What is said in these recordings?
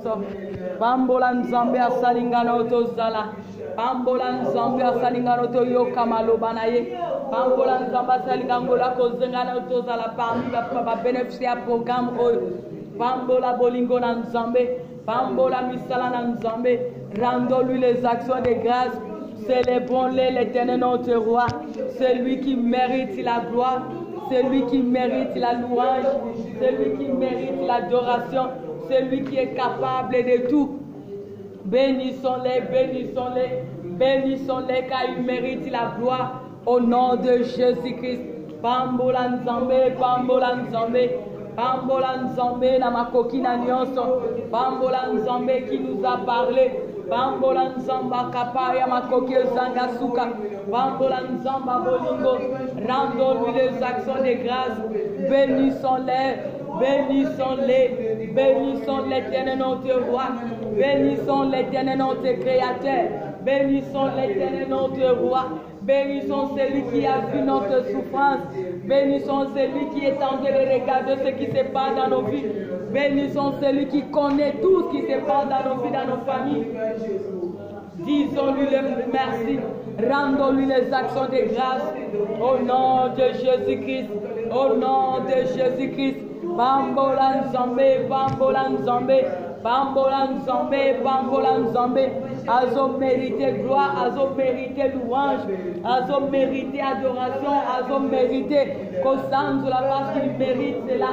nyoso. Pambola nzambe asalingana otozala. Pambola nzambe asalingana otoyoka maloba na ye. Pambola nzambe asalingangola kozengana otozala parmi ba bénéficiaire programme oyo. Pambola bolingo na nzambe. Pambola misala na nzambe. Rendons-lui les actions de grâce. Célébrons-les, l'Éternel notre roi. C'est lui qui mérite la gloire. C'est lui qui mérite la louange. C'est lui qui mérite l'adoration. C'est lui qui est capable de tout. Bénissons-les, bénissons-les, bénissons-les car ils méritent la gloire au nom de Jésus-Christ. Pambola nzambe, pambola nzambe, pambola nzambe na makoki na nyonso. Pambola nzambe qui nous a parlé. Pambola nzamba kapaya makoki ezanga suka. Pambola nzamba bolingo. Rendons-lui les actions de grâce. Bénissons-les, bénissons-les, bénissons l'Éternel notre roi. Bénissons l'Éternel notre créateur. Bénissons l'Éternel notre roi. Bénissons celui qui a vu notre souffrance. Bénissons celui qui est en train de regarder ce qui se passe dans nos vies. Bénissons celui qui connaît tout ce qui se passe dans nos vies, dans nos familles. Disons-lui le merci. Rendons-lui les actions de grâce. Au nom de Jésus-Christ. Au nom de Jésus-Christ. Bambola nzambe, bambola nzambe. Bambola nzambe, bambola nzambe. Azo mérité gloire, azo mérité louange, azo mérité adoration, azo mérité kosanzula parce qu'il mérite cela.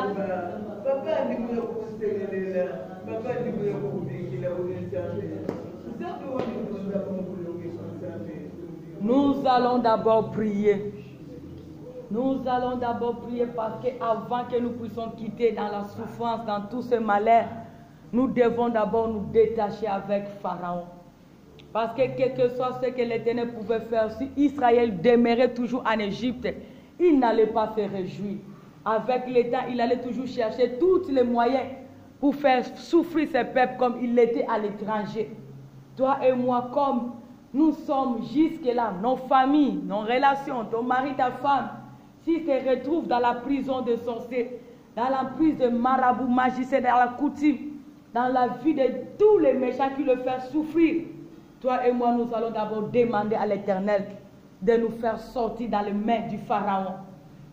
Nous allons d'abord prier. Nous allons d'abord prier parce qu'avant que nous puissions quitter dans la souffrance, dans tout ce malheur, nous devons d'abord nous détacher avec Pharaon. Parce que quel que soit ce que l'Éternel pouvait faire, si Israël demeurait toujours en Égypte, il n'allait pas se réjouir. Avec l'État, il allait toujours chercher tous les moyens pour faire souffrir ses peuples comme il l'était à l'étranger. Toi et moi, comme nous sommes jusque-là, nos familles, nos relations, ton mari, ta femme, s'ils se retrouvent dans la prison de sorciers, dans la prise de marabouts, magiciens, dans la coutume, dans la vie de tous les méchants qui le font souffrir, toi et moi, nous allons d'abord demander à l'Éternel de nous faire sortir dans les mains du Pharaon.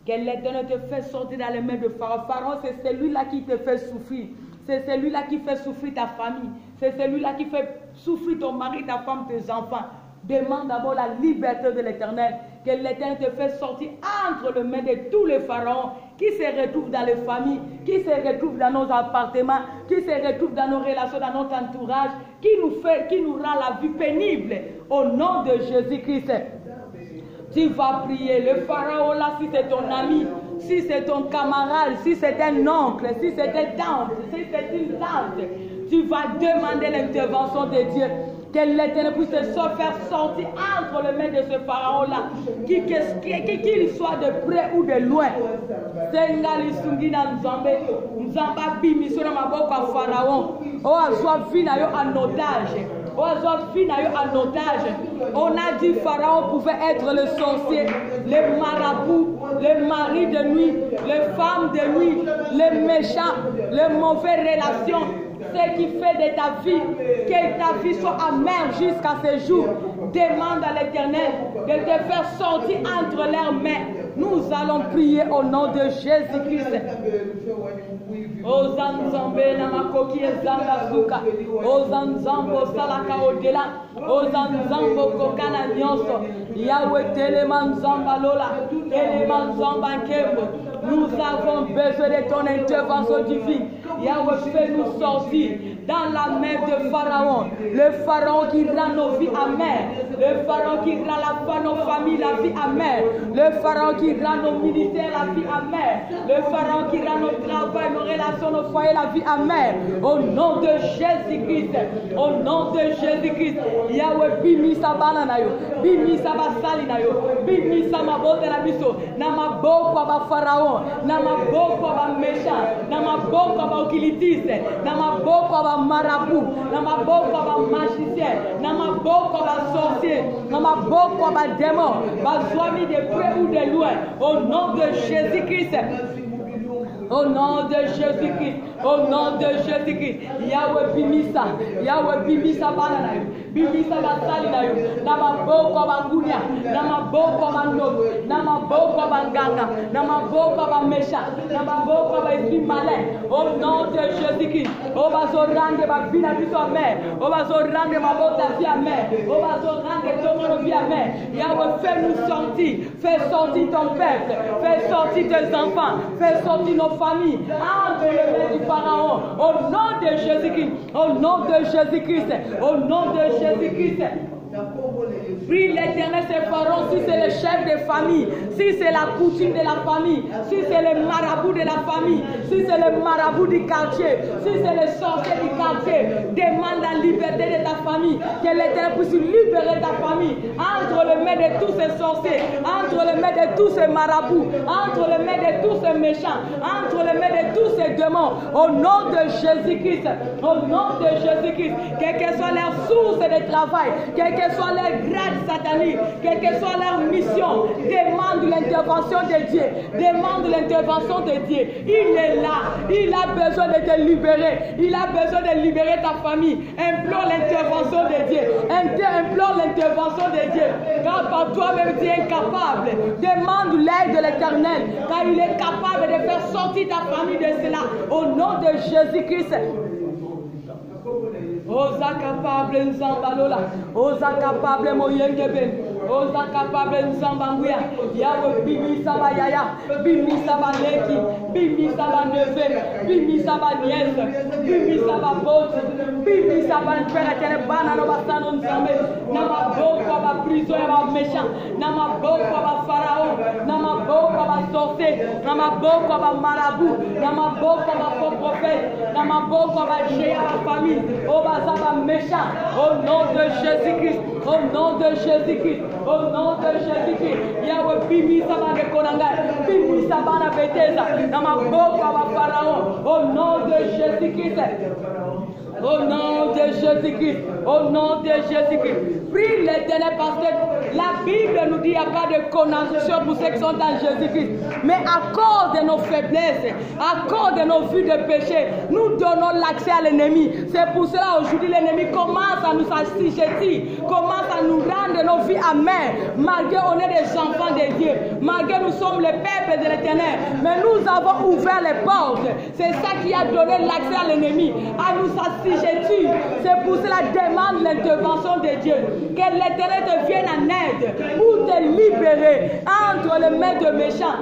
Que l'Éternel te fait sortir dans les mains de Pharaon. Pharaon, c'est celui-là qui te fait souffrir. C'est celui-là qui fait souffrir ta famille. C'est celui-là qui fait souffrir ton mari, ta femme, tes enfants. Demande d'abord la liberté de l'Éternel. Que l'Éternel te fait sortir entre les mains de tous les pharaons qui se retrouvent dans les familles, qui se retrouvent dans nos appartements, qui se retrouvent dans nos relations, dans notre entourage, qui nous rend la vie pénible. Au nom de Jésus-Christ. Tu vas prier. Le pharaon là, si c'est ton ami, si c'est ton camarade, si c'est un oncle, si c'est une tante, si c'est une tante, tu vas demander l'intervention de Dieu. Que l'Éternel puisse te faire sortir entre les mains de ce pharaon-là, qu'il soit de près ou de loin. Sengali sungina nzambe, nzamba bimisona maboko a pharaon. O azwa vie na yo en otage. O azwa vie na yo en otage. On a dit pharaon pouvait être le sorcier, le marabout, le mari de nuit, les femmes de nuit, les méchants, les mauvaises relations. Ce qui fait de ta vie, que ta vie soit amère jusqu'à ce jour. Demande à l'Éternel de te faire sortir entre leurs mains. Nous allons prier au nom de Jésus-Christ. Ozanzambe na makoki ezanga suka. Ozanzambo salaka odela. Ozanzambo kokana nyonso. Yahweh telemanzamba lola. Telemanzamba nkembo. Nous avons besoin de ton intervention divine. Yahweh, fais-nous sortir dans la main de Pharaon. Le Pharaon qui rend nos vies amères. Le Pharaon qui rend nos familles la vie amère. Le Pharaon qui rend nos militaires la vie amère. Le Pharaon qui rend nos travail, nos relations, nos foyers la vie amère. Au nom de Jésus-Christ. Au nom de Jésus-Christ. Yahweh, bimi sabana na yo. Bimi sabasali na yo. Bimi samabote na biso. Namaboko aba Pharaon. Namaboko aba méchant. Namaboko aba okilitiste. Namaboko aba marabout. Namaboko aba magicien. Namaboko aba sorcier. Namaboko aba démon. Bazwami de près ou de loin. Au nom de Jésus-Christ. Au nom de Jésus-Christ, Au nom de Jésus-Christ. Yahweh bimisa. Yahweh bimisa banana. Bimisa basali na yo. Namaboko bangunya. Namaboko bandoko. Namaboko banganga. Namaboko bamesha. Namaboko ba esprit malin. Au nom de Jésus-Christ. On va se rendre ma vie à toi mère. On va se rendre ma bota vie à mère. On va se rendre ton nom vie à mère. Yahweh fais-nous sortir. Fais sortir ton peuple. Fais sortir tes enfants. Fais sortir nos familles. Entre les mains du Pharaon. Au nom de Jésus-Christ. Au nom de Jésus-Christ. Au nom de Jésus-Christ. Prie l'Éternel, ses pharaons, si c'est le chef de famille, si c'est la coutume de la famille, si c'est le marabout de la famille, si c'est le marabout du quartier, si c'est le sorcier du quartier, demande la liberté de ta famille, que l'Éternel puisse libérer ta famille entre les mains de tous ces sorciers, entre les mains de tous ces marabouts, entre les mains de tous ces méchants, entre les mains de tous ces démons, au nom de Jésus-Christ, au nom de Jésus-Christ, quelle que soit leur source de travail, quelle que soit leur grade satanique, quelle que soit leur mission, demande l'intervention de Dieu, demande l'intervention de Dieu. Il est là, il a besoin de te libérer, il a besoin de libérer ta famille. Implore l'intervention de Dieu, implore l'intervention de Dieu, car par toi-même tu es incapable. Demande l'aide de l'Éternel, car il est capable de faire sortir ta famille de cela, au nom de Jésus-Christ. Osa capable nzambalola, osa capable moyengeben, osa capable nzambanguya, Yahweh bimi saba yaya, bimi saba leki, bimi saba neve, bimi saba nièce, bimi saba boti, bimi saba père éternel bana no basano nzambe, nama boko ba prison ya ba méchant, nama boko ba pharaon, nama boko ba sorcier, nama boko ba marabout, nama boko ba faux prophète, nama boko ba géant la famille, méchant, au nom de Jésus-Christ, au nom de Jésus-Christ, au nom de Jésus-Christ, Yahweh bimi sama de konanga, bimi sama na beteza, nama boko wa pharaon, au nom de Jésus-Christ. Au nom de Jésus-Christ, au nom de Jésus-Christ. Prie l'Éternel parce que la Bible nous dit qu'il n'y a pas de condamnation pour ceux qui sont dans Jésus-Christ. Mais à cause de nos faiblesses, à cause de nos vies de péché, nous donnons l'accès à l'ennemi. C'est pour cela aujourd'hui l'ennemi commence à nous assujettir, commence à nous rendre nos vies amères. Malgré on est des enfants de Dieu, malgré nous sommes le peuple de l'Éternel, mais nous avons ouvert les portes. C'est ça qui a donné l'accès à l'ennemi, à nous assujettir. C'est pour cela demande l'intervention de Dieu. Que l'Éternel te vienne en aide pour te libérer entre les mains de méchants.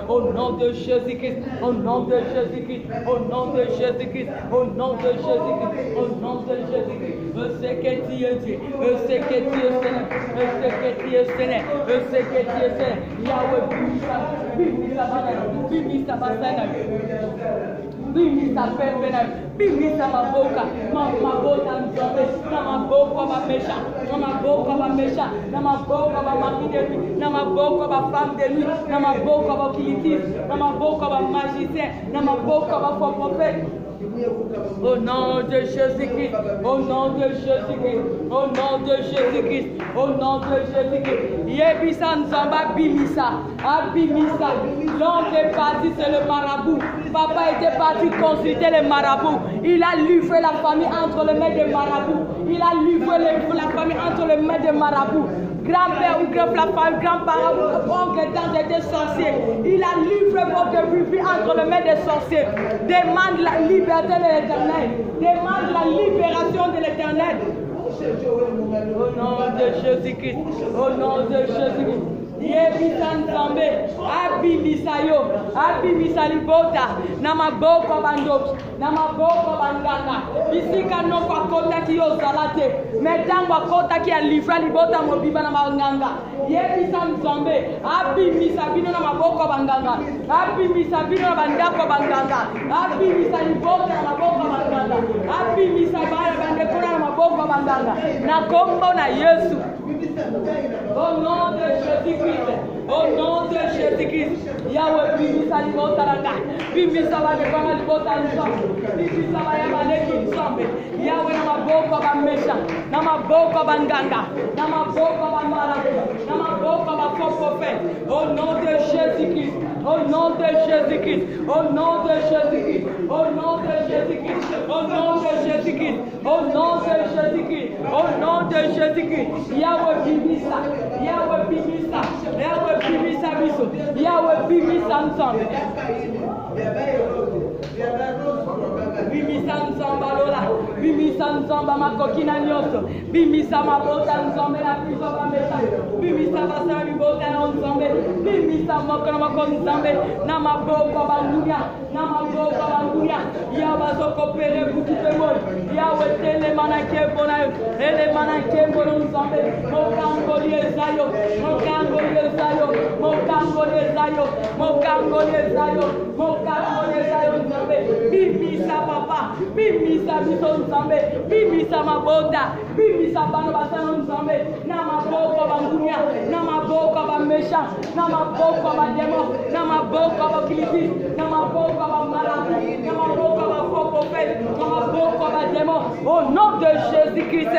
Au nom de Jésus-Christ, au nom de Jésus-Christ, au nom de Jésus-Christ, au nom de Jésus-Christ, au nom de Jésus-Christ. Je sais que tu es Dieu, je sais que tu es Seigneur, je sais que tu es Seigneur, je sais que tu es Seigneur. Yahweh, bimisa basana, bimisa pepena, bimisa maboka, mabota nzombe, na maboka ba méchant, na maboka ba méchant, na maboka ba mari de nuit, na maboka ba femme de nuit, na maboka ba kilitif, na maboka ba magicien, na maboka ba faux prophète. Au nom de Jésus-Christ, au nom de Jésus-Christ, au nom de Jésus-Christ, au nom de Jésus-Christ. Yebisa Nzamba Bimisa, Abimisa. L'homme est parti, c'est le marabout. Papa était parti consulter les marabouts. Il a livré la famille entre les mains des marabouts. Il a livré la famille entre les mains des marabouts. Grand-père ou grand-parent ou oncle tant étaient sorciers. Il a livré votre vie entre les mains des sorciers. Demande la liberté de l'Éternel. Demande la libération de l'Éternel. Au nom de Jésus-Christ. Au nom de Jésus-Christ. Yebisan Zambe, Abimisayo, Abimisalibota, Namaboko Bandoki, Namaboko Banganga, Ici, quand on a kota qui est zalate, maintenant on kota qui a livré libota mobiba na manganga. Yebi sam zombe, abi misabino na maboko banganga, abi misabino na bandako banganga, abi misalibota na maboko banganga, abi misabaya bandekona na maboko banganga. Na kombo na Yesu. Au nom de Jésus-Christ, au nom de Jésus-Christ, Yahweh bimisa libota ranga, bimisa bandekona libota nzombe, bimisa bayamaleki nzombe, Yahweh na maboko bamesha, na maboko banganga, na maboko bamarabu, na maboko baprophète, au nom de Jésus-Christ, au nom de Jésus-Christ, au nom de Jésus-Christ, au nom de Jésus-Christ, au nom de Jésus-Christ, au nom de Jésus-Christ, au nom de Jésus-Christ, Yahweh bimisa, Yahweh bimisa, Yahweh bimisa biso, Yahweh bimisa ensemble. Bimisa nzamba lola, bimisa nzamba makokina nyoso, bimisa mabota nzambe na piso bamesa, bimisa basara bibota na nzambe, bimisa mokona mako nzambe, na maboko banguya, na maboko banguya, ya bazoko pere bukipe moi, ya wetele manake bonayo, ele manake bono nzambe, mokango liezayo, mokango liezayo, mokango liezayo, mokango liezayo, mokango liezayo nzambe, bimisa papa, bimisa biso nzambe, bimisa mabonda, bimisa bano basano nzambe, na maboko bangunya, na maboko bamesha, na maboko bademo, na maboko bakiliti, na maboko bamarabu, na maboko baprofète, na maboko bademo, au nom de Jésus-Christ.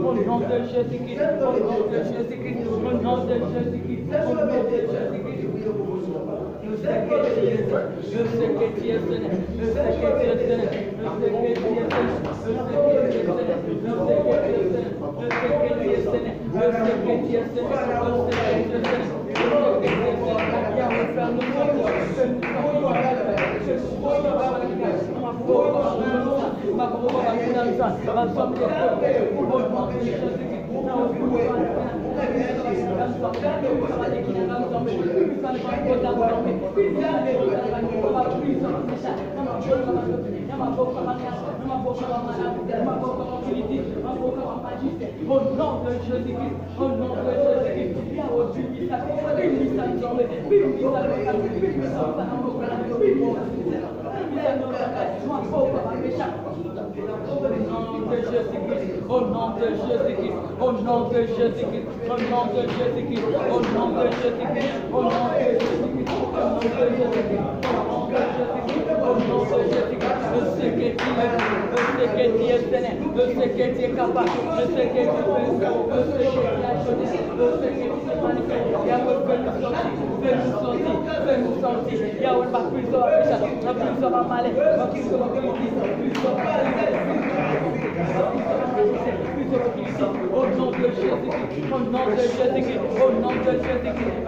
Au nom de Jésus-Christ, au nom de Jésus-Christ, au nom de Jésus-Christ, au nom de Jésus-Christ. Je sais que tu es Seigneur, je sais que tu es Seigneur, je sais que tu es Seigneur, je sais que tu es Seigneur, je sais que tu es Seigneur, je sais que tu es Seigneur, je sais que tu es Seigneur, je sais que tu es Seigneur. Au nom de Jésus-Christ, au nom de Jésus-Christ, au nom de Jésus-Christ, au nom de Jésus-Christ, au nom de Jésus-Christ, au nom de Jésus-Christ, au nom de Jésus-Christ, au nom de Jésus-Christ, au nom de Jésus-Christ, je sais que tu es, je sais que tu es Seigneur, je sais que tu es capable, je sais que tu peux, je sais que tu as donné, je sais que tu te manifestes, Yahweh, fais-nous sortir, fais-nous sortir, Yahweh, pas plus de la puissance, pas plus de la maladie, pas plus de la politique, plus de la maladie, plus de la politique, au nom de Jésus-Christ, au nom de Jésus-Christ, au nom de Jésus-Christ,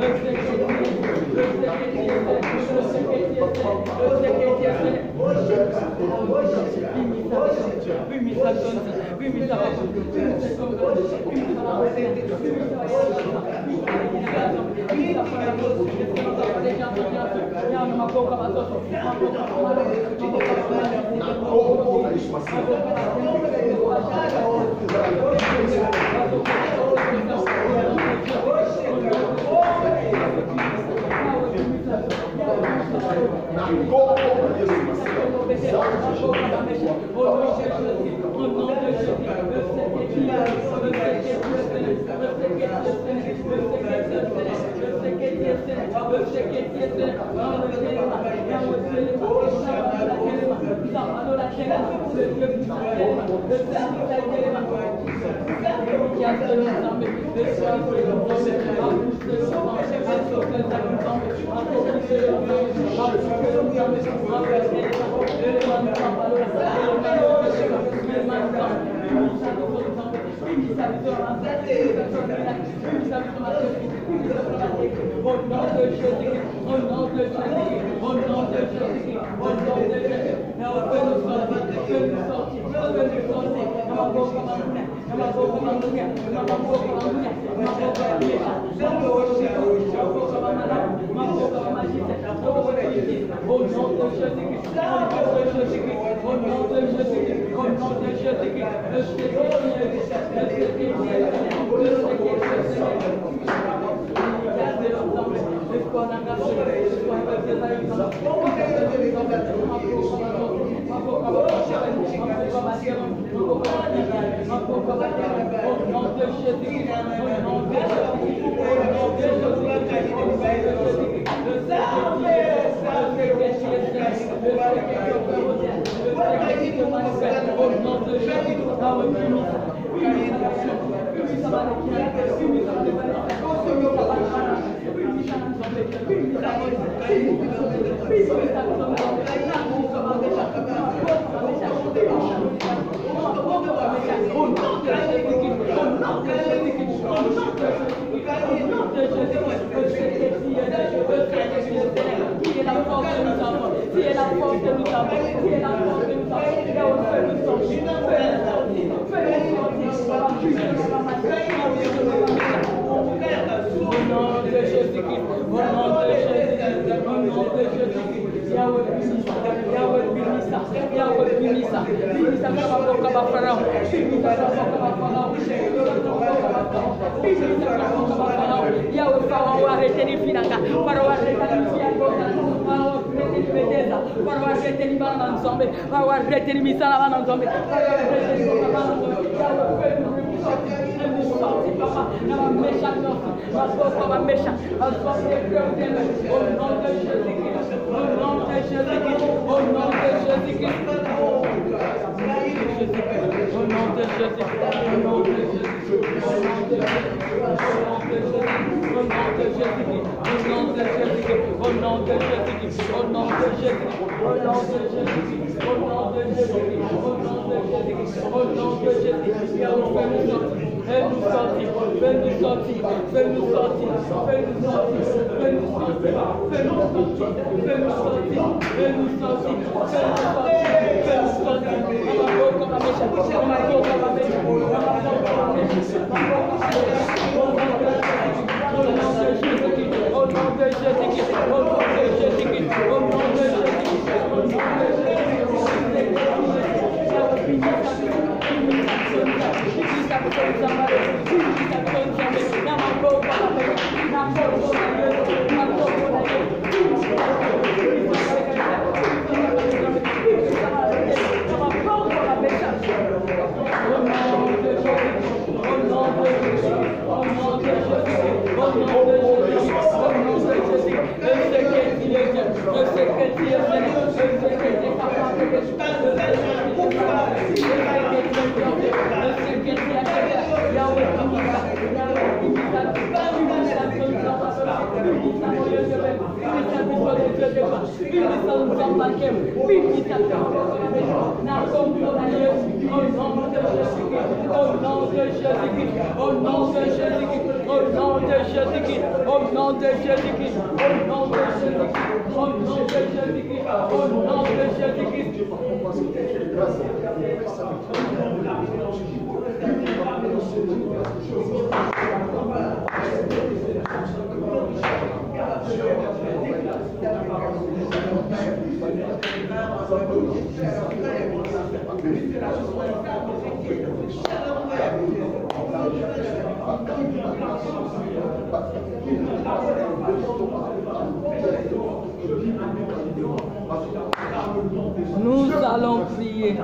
Nous allons prier.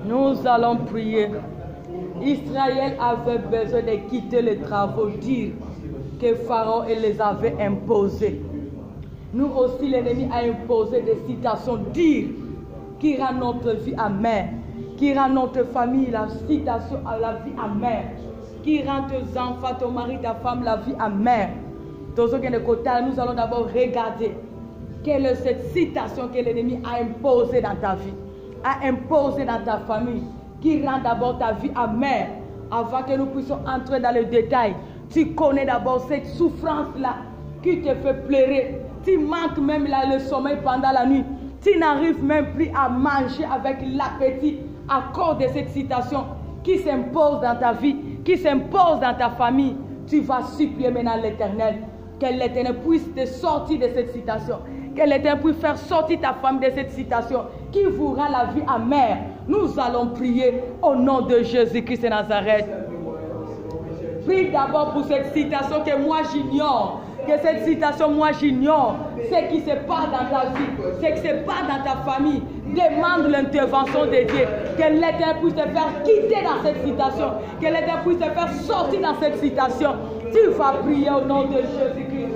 Nous allons prier. Israël avait besoin de quitter les travaux durs que Pharaon les avait imposés. Nous aussi, l'ennemi a imposé des situations dures qui rendent notre vie amère, qui rendent notre famille la situation à la vie amère, qui rendent tes enfants, ton mari, ta femme la vie amère. Dans ce côté, nous allons d'abord regarder quelle est cette situation que l'ennemi a imposée dans ta vie, a imposée dans ta famille, qui rend d'abord ta vie amère. Avant que nous puissions entrer dans le détail, tu connais d'abord cette souffrance-là qui te fait pleurer. Tu manques même le sommeil pendant la nuit. Tu n'arrives même plus à manger avec l'appétit à cause de cette situation qui s'impose dans ta vie, qui s'impose dans ta famille. Tu vas supplier maintenant l'Éternel, que l'Éternel puisse te sortir de cette situation, que l'Éternel puisse faire sortir ta femme de cette situation qui vous rend la vie amère. Nous allons prier au nom de Jésus-Christ de Nazareth. Prie d'abord pour cette situation que moi j'ignore. Que cette situation, moi j'ignore. Ce qui se passe dans ta vie, ce qui se passe dans ta famille. Demande l'intervention de Dieu. Que l'Éternel puisse te faire quitter dans cette situation. Que l'Éternel puisse te faire sortir dans cette situation. Tu vas prier au nom de Jésus-Christ.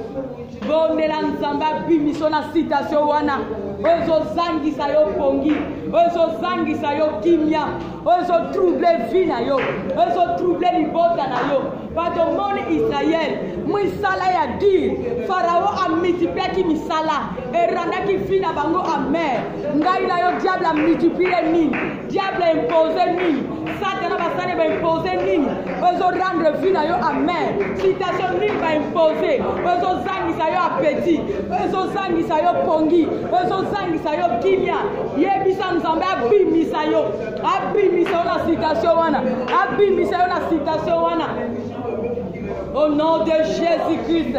Bondela nzamba bimiso na situation wana. Ozo zangisa yo pongi. Ozo zangisa yo kimia. Ozo trouble vie na yo. Ozo trouble libota na yo. Par ton monde Israël, misala ya dir. Pharaon a multiplié ki misala. Et randa ki fi na bango amer. Ngai na yo diable a multiplié nini. Diable a imposé nini. Satan va s'en imposer nini. Ozo rendre vie na yo amer. Citation nini va imposer. Ozo zangisa yo appétit. Ozo zangisa yo pongi. Ozo zangisa yo kimia. Yebisa nzambe abimisa yo. Abimisa yo na citation wana. Abimisa yo na citation wana. Au nom de Jésus-Christ.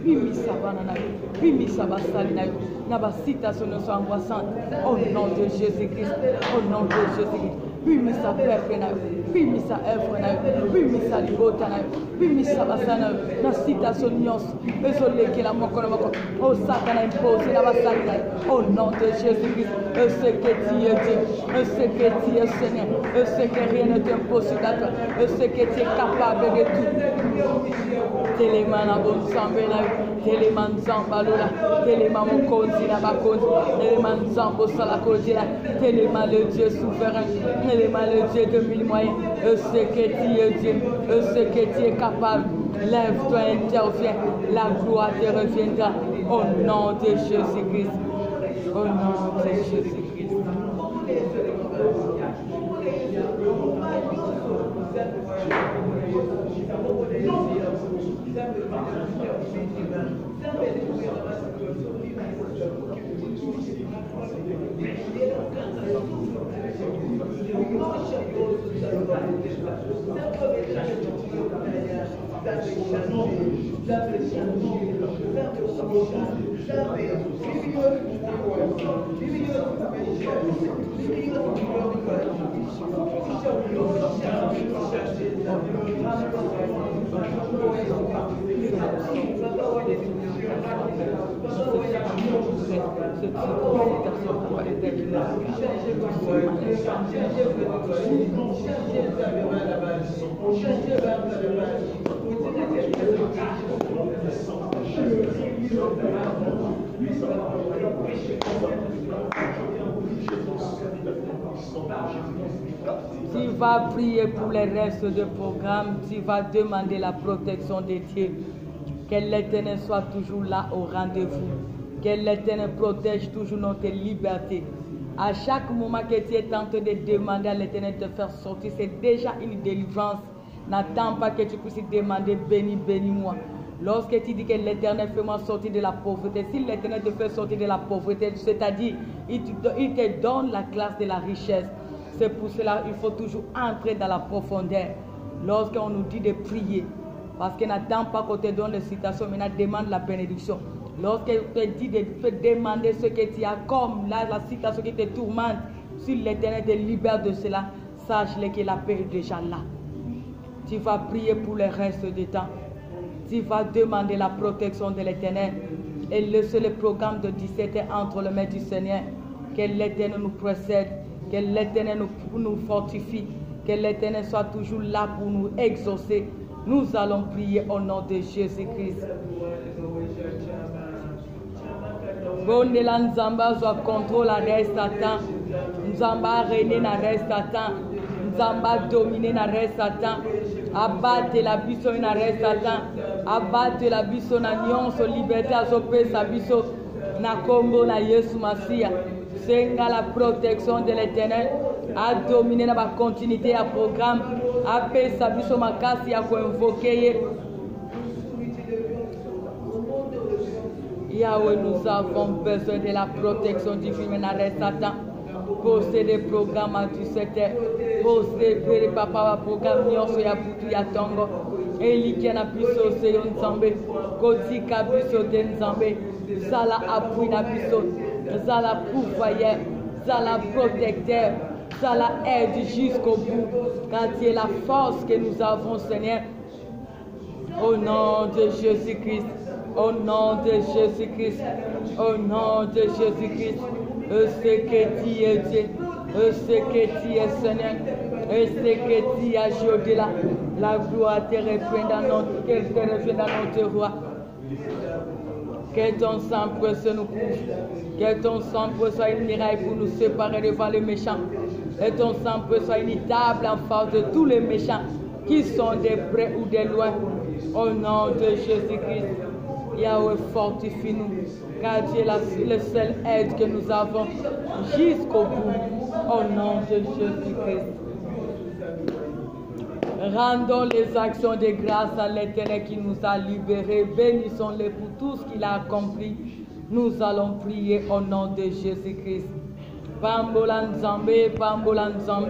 bimisa bana na yo, bimisa basali na yo, na basitation nyonso angoissante, au nom de Jésus-Christ, au nom de Jésus-Christ. Bimisa peuple na yo, bimisa œuvre na yo, bimisa libota na yo, bimisa basali na yo, na citation nyonso ezolekela moko na moko, o Satan impose na basali na yo, au nom de Jésus-Christ. Je sais que tu es Dieu, je sais que tu es Seigneur, je sais que rien n'est impossible à toi, je sais que tu es capable de tout. Téléman na bon sambe na téléman zamba lola, téléman mon konzi na ba konzi, téléman zambo sala konzi na, téléman le Dieu souverain, téléman le Dieu de mille moyens. Je sais que tu es Dieu, je sais que tu es capable. Lève-toi, interviens, la gloire te reviendra au nom de Jésus-Christ. Au nom de Jésus-Christ. Tu vas prier pour les restes du programme, tu vas demander la protection de Dieu. Que l'Éternel soit toujours là au rendez-vous. Que l'Éternel protège toujours notre liberté. À chaque moment que tu es en train de demander à l'Éternel de te faire sortir, c'est déjà une délivrance. N'attends pas que tu puisses demander bénis, bénis-moi. Lorsque tu dis que l'Éternel fait-moi sortir de la pauvreté, si l'Éternel te fait sortir de la pauvreté, c'est-à-dire il te donne la classe de la richesse. C'est pour cela qu'il faut toujours entrer dans la profondeur. Lorsqu'on nous dit de prier, parce qu'on n'attend pas qu'on te donne les citations, mais on demande la bénédiction. Lorsqu'on te dit de demander ce que tu as, comme là, la citation qui te tourmente, si l'Éternel te libère de cela, sache-le que la paix est déjà là. Tu vas prier pour le reste du temps. Tu vas demander la protection de l'Éternel et laisser le programme de 17h entre les mains du Seigneur. Que l'Éternel nous précède, que l'Éternel nous fortifie, que l'Éternel soit toujours là pour nous exaucer. Nous allons prier au nom de Jésus-Christ. Bondela Nzamba soit contrôle à reste à temps. Nzamba régner na reste à temps. Nzamba dominer na reste à temps. Abattre la biso na reste à temps. Abattre la biso na nyonso liberté à sa biso na kombo na Yesu Masia. Senga la protection de l'Éternel a dominé na ba continuité à programme. Ape sa biso makasi ya ko invoquer. Yahweh, nous avons besoin de la protection divine na reste à temps. Poser des programmes à 17h. Poser papa programme nyonso ya butu ya tongo. Eliki na biso se nzambe. Kotika biso de nzambe. Zala appui na biso. Zala pourvoyeur. Zala protecteur. Zala aide jusqu'au bout. Car tu es la force que nous avons, Seigneur. Au nom de Jésus-Christ. Au nom de Jésus-Christ. Au nom de Jésus-Christ. Je sais que tu es Dieu. Je sais que tu es Seigneur. Je sais que tu as joué au-delà. La gloire te revienne dans notre roi. Que ton sang précieux nous couvre. Que ton sang précieux soit une muraille pour nous séparer devant les méchants. Et ton sang précieux soit une table en face de tous les méchants qui sont de près ou de loin. Au nom de Jésus-Christ. Yahweh, fortifie-nous, car tu es le seul aide que nous avons jusqu'au bout. Au nom de Jésus-Christ. Rendons les actions de grâce à l'Éternel qui nous a libérés. Bénissons-le pour tout ce qu'il a accompli. Nous allons prier au nom de Jésus-Christ. Pambola Nzambe, Pambola Nzambe.